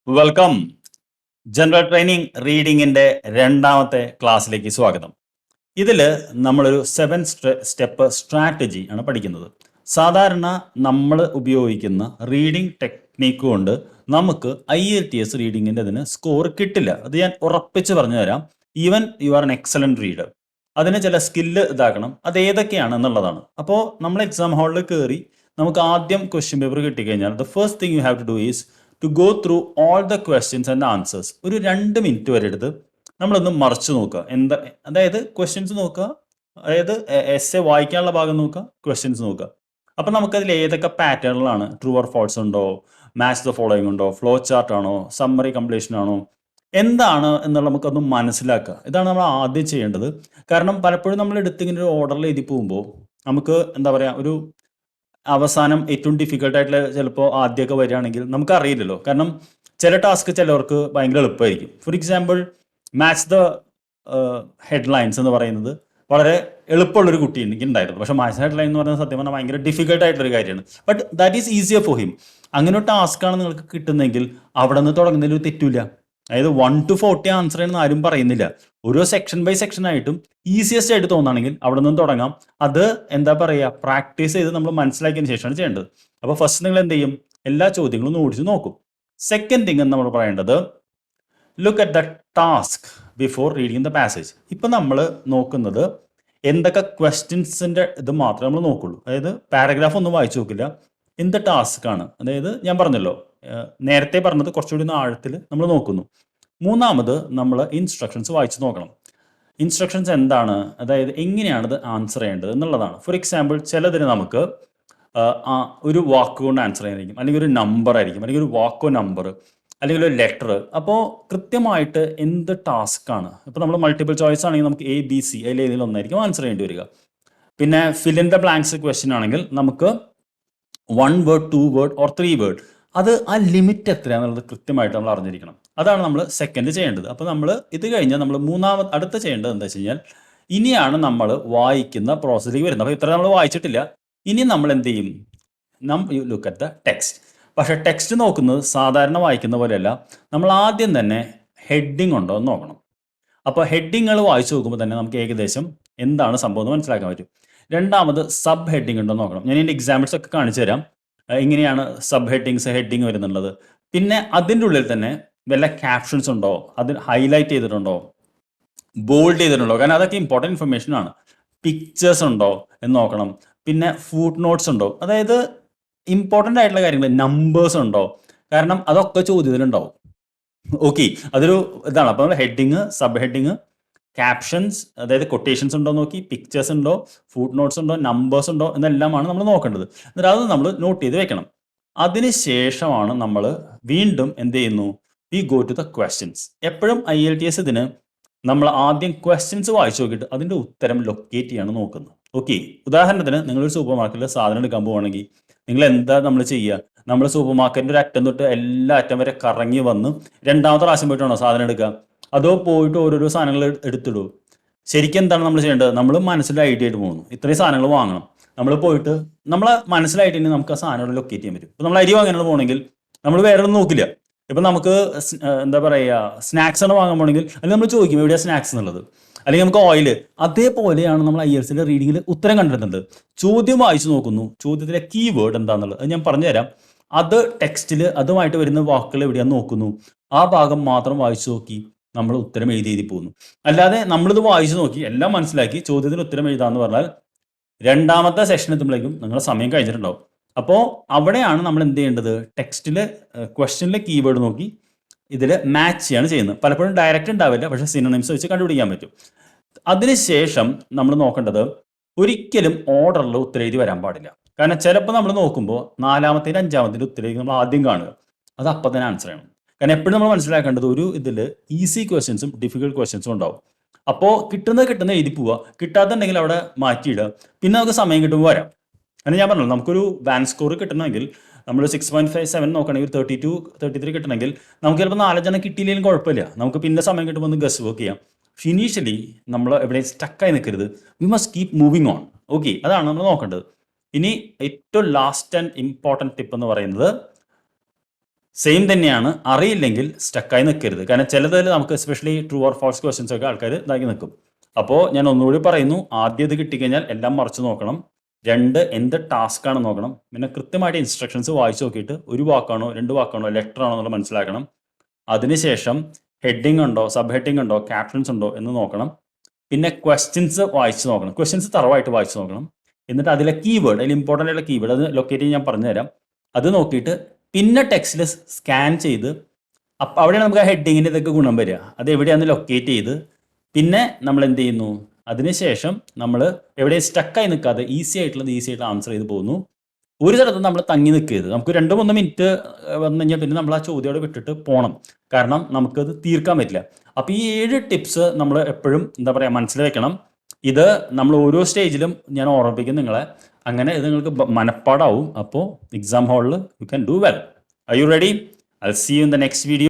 Welcome. General training റീഡിങ്ങിന്റെ രണ്ടാമത്തെ ക്ലാസ്സിലേക്ക് സ്വാഗതം. ഇതിൽ നമ്മളൊരു 7 സ്റ്റെപ്പ് സ്ട്രാറ്റജി ആണ് പഠിക്കുന്നത്. സാധാരണ നമ്മൾ ഉപയോഗിക്കുന്ന റീഡിംഗ് ടെക്നീക്ക് കൊണ്ട് നമുക്ക് IELTS റീഡിങ്ങിൻ്റെ അതിന് സ്കോർ കിട്ടില്ല. അത് ഞാൻ ഉറപ്പിച്ച് പറഞ്ഞു തരാം. Even you are N excellent reader, അതിന് ചില സ്കില്ല് ഇതാക്കണം. അത് ഏതൊക്കെയാണ് എന്നുള്ളതാണ്. അപ്പോൾ നമ്മൾ എക്സാം ഹാളിൽ കയറി നമുക്ക് ആദ്യം ക്വസ്റ്റ്യൻ പേപ്പർ കിട്ടിക്കഴിഞ്ഞാൽ the first thing you have to do is to go through all the questions and answers. ഒരു 2 മിനിറ്റ് വരെ എടുത്ത് നമ്മളൊന്ന് മറിച്ച് നോക്കുക. അതായത് ക്വസ്റ്റ്യൻസ് നോക്കുക, അതായത് എസ്സേ വായിക്കാനുള്ള ഭാഗം നോക്കുക, ക്വസ്റ്റ്യൻസ് നോക്കുക. അപ്പം നമുക്കതിൽ ഏതൊക്കെ പാറ്റേണിലാണ്, ട്രൂ ഓർ ഫോൾസ് ഉണ്ടോ, മാച്ച് ദ ഫോളോയിങ് ഉണ്ടോ, ഫ്ലോ ചാർട്ട് ആണോ, സമ്മറി കംപ്ലീഷൻ ആണോ, എന്താണ് എന്നുള്ള നമുക്കൊന്ന് മനസ്സിലാക്കുക. ഇതാണ് നമ്മൾ ആദ്യം ചെയ്യേണ്ടത്. കാരണം പലപ്പോഴും നമ്മൾ എടുത്തിങ്ങനെ ഒരു ഓർഡറിൽ എഴുതി പോകുമ്പോൾ നമുക്ക് എന്താ പറയുക, ഒരു അവസാനം ഏറ്റവും ഡിഫിക്കൽട്ടായിട്ടുള്ള ചിലപ്പോൾ ആദ്യമൊക്കെ വരികയാണെങ്കിൽ നമുക്കറിയില്ലല്ലോ. കാരണം ചില ടാസ്ക് ചിലവർക്ക് ഭയങ്കര എളുപ്പമായിരിക്കും. For example, match the headlines എന്ന് പറയുന്നത് വളരെ എളുപ്പമുള്ളൊരു കുട്ടി എനിക്ക് ഉണ്ടായിരുന്നു. പക്ഷേ മാച്ച് ദ ഹെഡ്ലൈൻ എന്ന് പറയുന്നത് സത്യം പറഞ്ഞാൽ ഭയങ്കര ഡിഫിക്കൽട്ടായിട്ടുള്ളൊരു കാര്യമാണ്. But that is easier for him. അങ്ങനെ ഒരു ടാസ്ക്കാണ് നിങ്ങൾക്ക് കിട്ടുന്നതെങ്കിൽ അവിടെ നിന്ന് തുടങ്ങുന്നതിൽ ഒരു തെറ്റില്ല. അതായത് 1 to 40 ആൻസർ ആണെന്ന് ആരും പറയുന്നില്ല. ഓരോ സെക്ഷൻ ബൈ സെക്ഷൻ ആയിട്ടും ഈസിയസ്റ്റ് ആയിട്ട് തോന്നുകയാണെങ്കിൽ അവിടെ നിന്ന് തുടങ്ങാം. അത് എന്താ പറയുക, പ്രാക്ടീസ് ചെയ്ത് നമ്മൾ മനസ്സിലാക്കിയതിന് ശേഷമാണ് ചെയ്യേണ്ടത്. അപ്പോൾ ഫസ്റ്റ് നിങ്ങൾ എന്ത് ചെയ്യും, എല്ലാ ചോദ്യങ്ങളും ഓടിച്ച് നോക്കും. സെക്കൻഡ് തിങ് എന്ന് നമ്മൾ പറയേണ്ടത്, look at the task before reading the passage. ഇപ്പം നമ്മൾ നോക്കുന്നത് എന്തൊക്കെ ക്വസ്റ്റ്യൻസിൻ്റെ ഇത് മാത്രമേ നമ്മൾ നോക്കുള്ളൂ. അതായത് പാരഗ്രാഫ് ഒന്നും വായിച്ചു നോക്കില്ല. എന്ത് ടാസ്ക് ആണ്, അതായത് ഞാൻ പറഞ്ഞല്ലോ, നേരത്തെ പറഞ്ഞത് കുറച്ചുകൂടി ഒന്ന് ആഴത്തിൽ നമ്മൾ നോക്കുന്നു. മൂന്നാമത് നമ്മൾ ഇൻസ്ട്രക്ഷൻസ് വായിച്ച് നോക്കണം. ഇൻസ്ട്രക്ഷൻസ് എന്താണ്, അതായത് എങ്ങനെയാണ് ഇത് ആൻസർ ചെയ്യേണ്ടത് എന്നുള്ളതാണ്. ഫോർ എക്സാമ്പിൾ, ചിലതിന് നമുക്ക് ഒരു വാക്ക് കൊണ്ട് ആൻസർ ചെയ്യാനായിരിക്കും, അല്ലെങ്കിൽ ഒരു നമ്പർ ആയിരിക്കും, അല്ലെങ്കിൽ ഒരു വാക്കോ നമ്പർ, അല്ലെങ്കിൽ ഒരു ലെറ്റർ. അപ്പോൾ കൃത്യമായിട്ട് എന്ത് ടാസ്ക്കാണ്, ഇപ്പോൾ നമ്മൾ മൾട്ടിപ്പിൾ ചോയ്സ് ആണെങ്കിൽ നമുക്ക് ABC അതിൽ ഏതെങ്കിലും ഒന്നായിരിക്കും ആൻസർ ചെയ്യേണ്ടി വരിക. പിന്നെ fill in the blanks question ആണെങ്കിൽ നമുക്ക് 1 വേർഡ്, 2 വേർഡ് ഓർ 3 വേർഡ്, അത് ആ ലിമിറ്റ് എത്രയാണെന്നുള്ളത് കൃത്യമായിട്ട് നമ്മൾ അറിഞ്ഞിരിക്കണം. അതാണ് നമ്മൾ സെക്കൻഡ് ചെയ്യേണ്ടത്. അപ്പോൾ നമ്മൾ ഇത് കഴിഞ്ഞാൽ നമ്മൾ അടുത്ത ചെയ്യേണ്ടത് എന്താ വെച്ച് കഴിഞ്ഞാൽ, ഇനിയാണ് നമ്മൾ വായിക്കുന്ന പ്രോസസ്സിലേക്ക് വരുന്നത്. അപ്പോൾ ഇത്ര നമ്മൾ വായിച്ചിട്ടില്ല. ഇനി നമ്മൾ എന്ത് ചെയ്യും, you look at the text. പക്ഷേ ടെക്സ്റ്റ് നോക്കുന്നത് സാധാരണ വായിക്കുന്ന പോലെയല്ല. നമ്മൾ ആദ്യം തന്നെ ഹെഡിങ് ഉണ്ടോ എന്ന് നോക്കണം. അപ്പോൾ ഹെഡിങ്ങൾ വായിച്ചു നോക്കുമ്പോൾ തന്നെ നമുക്ക് ഏകദേശം എന്താണ് സംഭവം എന്ന് മനസ്സിലാക്കാൻ പറ്റും. രണ്ടാമത് സബ് ഹെഡിങ് ഉണ്ടോ എന്ന് നോക്കണം. ഞാൻ ഇതിൻ്റെ എക്സാമ്പിൾസ് ഒക്കെ കാണിച്ചു തരാം, എങ്ങനെയാണ് സബ് ഹെഡിങ് വരുന്നുള്ളത്. പിന്നെ അതിൻ്റെ ഉള്ളിൽ തന്നെ വല്ല ക്യാപ്ഷൻസ് ഉണ്ടോ, അത് ഹൈലൈറ്റ് ചെയ്തിട്ടുണ്ടോ, ബോൾഡ് ചെയ്തിട്ടുണ്ടോ, കാരണം അതൊക്കെ ഇമ്പോർട്ടൻറ്റ് ഇൻഫർമേഷൻ ആണ്. പിക്ചേഴ്സ് ഉണ്ടോ എന്ന് നോക്കണം. പിന്നെ ഫുട് നോട്ട്സ് ഉണ്ടോ, അതായത് ഇമ്പോർട്ടൻ്റ് ആയിട്ടുള്ള കാര്യങ്ങൾ, നമ്പേഴ്സ് ഉണ്ടോ, കാരണം അതൊക്കെ ചോദ്യത്തിലുണ്ടാവും. ഓക്കെ, അതൊരു ഇതാണ്. അപ്പോൾ ഹെഡിങ്, സബ് ഹെഡിങ്, ക്യാപ്ഷൻസ്, അതായത് കൊട്ടേഷൻസ് ഉണ്ടോ നോക്കി, പിക്ചേഴ്സ് ഉണ്ടോ, ഫുട് നോട്ട്സ് ഉണ്ടോ, നമ്പേഴ്സ് ഉണ്ടോ എന്നെല്ലാമാണ് നമ്മൾ നോക്കേണ്ടത്. എന്നിട്ട് അത് നമ്മൾ നോട്ട് ചെയ്ത് വെക്കണം. അതിനുശേഷമാണ് നമ്മൾ വീണ്ടും എന്ത് ചെയ്യുന്നു, we go to the questions. എപ്പോഴും IELTS ഇതിന് നമ്മൾ ആദ്യം ക്വസ്റ്റ്യൻസ് വായിച്ചു നോക്കിയിട്ട് അതിൻ്റെ ഉത്തരം ലൊക്കേറ്റ് ചെയ്യാണ് നോക്കുന്നത്. ഓക്കെ, ഉദാഹരണത്തിന് നിങ്ങളൊരു സൂപ്പർ മാർക്കറ്റിൽ സാധനം എടുക്കാൻ പോവുകയാണെങ്കിൽ നിങ്ങൾ എന്താ നമ്മൾ ചെയ്യുക, നമ്മൾ സൂപ്പർ മാർക്കറ്റിൻ്റെ ഒരു അറ്റം തൊട്ട് എല്ലാ അറ്റം വരെ കറങ്ങി വന്ന് രണ്ടാമത്തെ പ്രാവശ്യം പോയിട്ടാണോ സാധനം എടുക്കുക, അതോ പോയിട്ട് ഓരോരോ സാധനങ്ങൾ എടുത്തിടുമോ? ശരിക്കും എന്താണ് നമ്മൾ ചെയ്യേണ്ടത്, നമ്മൾ മനസ്സിൽ ഐഡിയ ആയിട്ട് പോകുന്നു, ഇത്രയും സാധനങ്ങൾ വാങ്ങണം, നമ്മൾ പോയിട്ട് നമ്മളെ മനസ്സിലായിട്ട് തന്നെ നമുക്ക് ആ സാധനം ലൊക്കേറ്റ് ചെയ്യാൻ പറ്റും. ഇപ്പോൾ നമ്മൾ അരി വാങ്ങാനാണ് പോകണമെങ്കിൽ നമ്മൾ വേറെ ഒന്നും നോക്കില്ല. ഇപ്പം നമുക്ക് എന്താ പറയുക, സ്നാക്സ് ആണ് വാങ്ങാൻ പോകണമെങ്കിൽ അല്ലെങ്കിൽ നമ്മൾ ചോദിക്കും എവിടെയാണ് സ്നാക്സ് എന്നുള്ളത്, അല്ലെങ്കിൽ നമുക്ക് ഓയിൽ. അതേപോലെയാണ് നമ്മൾ IELTSന്റെ റീഡിങ്ങിൽ ഉത്തരം കണ്ടെത്തുന്നത്. ചോദ്യം വായിച്ചു നോക്കുന്നു, ചോദ്യത്തിലെ കീവേഡ് എന്താണെന്നുള്ളത് അത് ഞാൻ പറഞ്ഞുതരാം. അത് ടെക്സ്റ്റിൽ അതുമായിട്ട് വരുന്ന വാക്കുകൾ എവിടെയാണെന്ന് നോക്കുന്നു, ആ ഭാഗം മാത്രം വായിച്ചു നോക്കി നമ്മൾ ഉത്തരം എഴുതി പോകുന്നു. അല്ലാതെ നമ്മളിത് വായിച്ചു നോക്കി എല്ലാം മനസ്സിലാക്കി ചോദ്യത്തിന് ഉത്തരം എഴുതാമെന്ന് പറഞ്ഞാൽ രണ്ടാമത്തെ സെഷൻ എത്തുമ്പോഴേക്കും നിങ്ങളുടെ സമയം കഴിഞ്ഞിട്ടുണ്ടാവും. അപ്പോൾ അവിടെയാണ് നമ്മൾ എന്ത് ചെയ്യേണ്ടത്, ടെക്സ്റ്റിൽ ക്വസ്റ്റ്യനിലെ കീവേഡ് നോക്കി ഇതിൽ മാച്ച് ചെയ്യാണ് ചെയ്യുന്നത്. പലപ്പോഴും ഡയറക്റ്റ് ഉണ്ടാവില്ല, പക്ഷേ സിനോണിംസ് വെച്ച് കണ്ടുപിടിക്കാൻ പറ്റും. അതിനുശേഷം നമ്മൾ നോക്കേണ്ടത്, ഒരിക്കലും ഓർഡറിൽ ഉത്തരം എഴുതി വരാൻ പാടില്ല. കാരണം ചിലപ്പോൾ നമ്മൾ നോക്കുമ്പോൾ 4-ാമത്തേന് 5-ാമത്തേൻ്റെ ഉത്തരം നമ്മൾ ആദ്യം കാണുക, അത് അപ്പം തന്നെ ആൻസർ ചെയ്യണം. കാരണം എപ്പോഴും നമ്മൾ മനസ്സിലാക്കേണ്ടത്, ഒരു ഇതിൽ ഈസി ക്വസ്റ്റ്യൻസും ഡിഫിക്കൽട്ട് ക്വസ്റ്റ്യൻസും ഉണ്ടാവും. അപ്പോൾ കിട്ടുന്നത് എഴുതി പോവുക, കിട്ടാത്തുണ്ടെങ്കിൽ അവിടെ മാറ്റിയിടുക, പിന്നെ നമുക്ക് സമയം കിട്ടുമ്പോൾ വരാം. കാരണം ഞാൻ പറഞ്ഞല്ലോ, നമുക്കൊരു ബാൻ സ്കോർ കിട്ടണമെങ്കിൽ നമ്മൾ 6.57 നോക്കണമെങ്കിൽ 32, 33 കിട്ടണമെങ്കിൽ നമുക്ക് ചിലപ്പോൾ 4-5 കിട്ടിയില്ലെങ്കിലും കുഴപ്പമില്ല, നമുക്ക് പിന്നെ സമയം കിട്ടുമ്പോൾ ഒന്ന് ഗസ് വർക്ക് ചെയ്യാം. ഫിനീഷ്യലി നമ്മൾ എവിടെയും സ്റ്റക്കായി നിൽക്കരുത്, we must keep moving on. Okay, അതാണ് നമ്മൾ നോക്കേണ്ടത്. ഇനി ഏറ്റവും ലാസ്റ്റ് ആൻഡ് ഇമ്പോർട്ടൻറ്റ് ടിപ്പ് എന്ന് പറയുന്നത്, സെയിം തന്നെയാണ്. അറിയില്ലെങ്കിൽ സ്റ്റക്കായി നിൽക്കരുത്. കാരണം ചിലതിൽ നമുക്ക് especially true or false questions ഒക്കെ ആൾക്കാർ ഇതാക്കി നിൽക്കും. അപ്പോൾ ഞാൻ ഒന്നുകൂടി പറയുന്നു, ആദ്യം ഇത് കിട്ടിക്കഴിഞ്ഞാൽ എല്ലാം മറച്ചു നോക്കണം. 2 എന്ത് ടാസ്ക് ആണ് നോക്കണം. പിന്നെ കൃത്യമായിട്ട് ഇൻസ്ട്രക്ഷൻസ് വായിച്ച് നോക്കിയിട്ട് ഒരു വാക്കാണോ 2 വാക്കാണോ ലെറ്റർ ആണോ എന്നുള്ളത് മനസ്സിലാക്കണം. അതിനുശേഷം ഹെഡിങ് ഉണ്ടോ, സബ് ഹെഡിങ് ഉണ്ടോ, ക്യാപ്ഷൻസ് ഉണ്ടോ എന്ന് നോക്കണം. പിന്നെ ക്വസ്റ്റ്യൻസ് വായിച്ച് നോക്കണം. ക്വസ്റ്റ്യൻസ് തറവായിട്ട് വായിച്ച് നോക്കണം. എന്നിട്ട് അതിലെ കീവേഡ്, അതിൽ ഇമ്പോർട്ടൻ്റ് ആയിട്ടുള്ള കീവേഡ് അത് ലൊക്കേറ്റ് ചെയ്യാൻ ഞാൻ പറഞ്ഞുതരാം. അത് നോക്കിയിട്ട് പിന്നെ ടെക്സ്റ്റിൽ സ്കാൻ ചെയ്ത് അവിടെയാണ് നമുക്ക് ആ ഹെഡിങ്ങിൻ്റെ ഇതൊക്കെ ഗുണം വരിക. അത് എവിടെയാണെന്ന് ലൊക്കേറ്റ് ചെയ്ത് പിന്നെ നമ്മൾ എന്ത് ചെയ്യുന്നു, അതിനുശേഷം നമ്മൾ എവിടെയും സ്റ്റക്കായി നിൽക്കാതെ ഈസി ആയിട്ടുള്ള ആൻസർ ചെയ്ത് പോകുന്നു. ഒരു സ്ഥലത്ത് നമ്മൾ തങ്ങി നിൽക്കരുത്. നമുക്ക് 2-3 മിനിറ്റ് വന്നു കഴിഞ്ഞാൽ പിന്നെ നമ്മൾ ആ ചോദ്യോടെ വിട്ടിട്ട് പോകണം. കാരണം നമുക്കത് തീർക്കാൻ പറ്റില്ല. അപ്പോൾ ഈ 7 ടിപ്സ് നമ്മൾ എപ്പോഴും എന്താ പറയുക മനസ്സിൽ വെക്കണം. ഇത് നമ്മൾ ഓരോ സ്റ്റേജിലും ഞാൻ ഓർമ്മിപ്പിക്കും നിങ്ങളെ. അങ്ങനെ ഇത് നിങ്ങൾക്ക് മനപ്പാടാവും. അപ്പോൾ എക്സാം ഹാളിൽ you can do well. Are you ready? I will see you in the next video.